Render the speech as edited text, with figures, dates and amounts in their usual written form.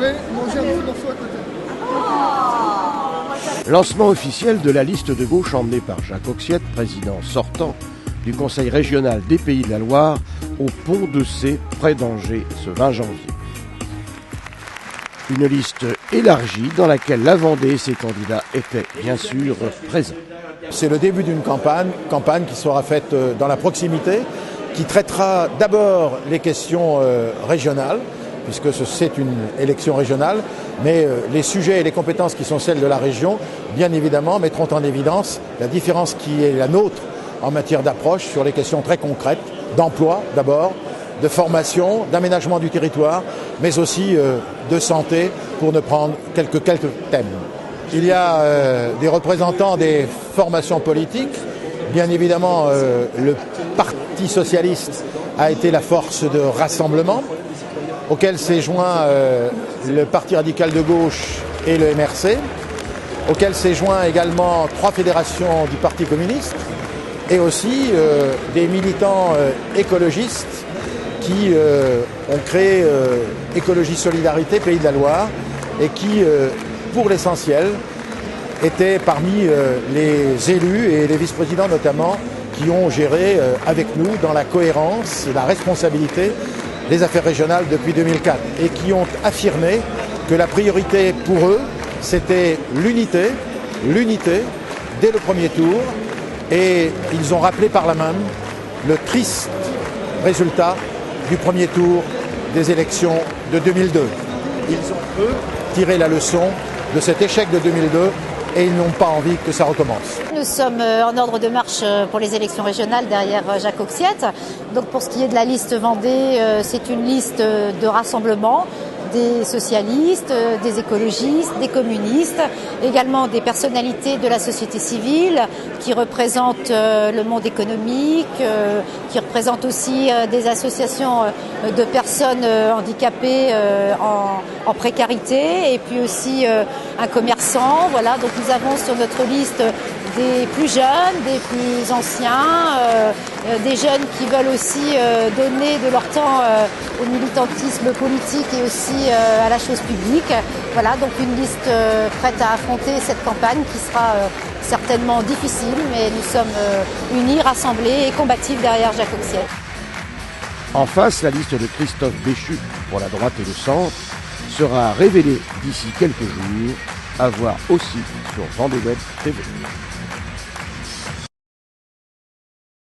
pouvez manger un petit morceau à côté. Lancement officiel de la liste de gauche emmenée par Jacques Oxiette, président sortant du Conseil régional des Pays de la Loire, au Pont de Cé, près d'Angers, ce 20 janvier. Une liste élargie dans laquelle la Vendée et ses candidats étaient bien sûr présents. C'est le début d'une campagne qui sera faite dans la proximité, qui traitera d'abord les questions régionales, puisque c'est une élection régionale, mais les sujets et les compétences qui sont celles de la région, bien évidemment, mettront en évidence la différence qui est la nôtre en matière d'approche sur les questions très concrètes, d'emploi d'abord, de formation, d'aménagement du territoire, mais aussi de santé, pour ne prendre quelques thèmes. Il y a des représentants des formations politiques. Bien évidemment, le Parti socialiste a été la force de rassemblement, auquel s'est joint le Parti radical de gauche et le MRC, auquel s'est joint également 3 fédérations du Parti communiste, et aussi des militants écologistes qui ont créé Écologie Solidarité Pays de la Loire et qui, pour l'essentiel, étaient parmi les élus et les vice-présidents notamment qui ont géré avec nous dans la cohérence et la responsabilité les affaires régionales depuis 2004 et qui ont affirmé que la priorité pour eux, c'était l'unité dès le premier tour, et ils ont rappelé par là même le triste résultat du premier tour des élections de 2002. Ils ont, eux, tiré la leçon de cet échec de 2002 et ils n'ont pas envie que ça recommence. Nous sommes en ordre de marche pour les élections régionales derrière Jacques Oxiette. Donc pour ce qui est de la liste Vendée, c'est une liste de rassemblement des socialistes, des écologistes, des communistes, également des personnalités de la société civile qui représentent le monde économique, qui représentent aussi des associations de personnes handicapées en précarité, et puis aussi un commerçant. Voilà, donc nous avons sur notre liste des plus jeunes, des plus anciens, des jeunes qui veulent aussi donner de leur temps au militantisme politique et aussi à la chose publique. Voilà, donc une liste prête à affronter cette campagne qui sera certainement difficile, mais nous sommes unis, rassemblés et combatifs derrière Jacques Oxiette. En face, la liste de Christophe Béchu pour la droite et le centre sera révélée d'ici quelques jours, à voir aussi sur Vendée Web TV.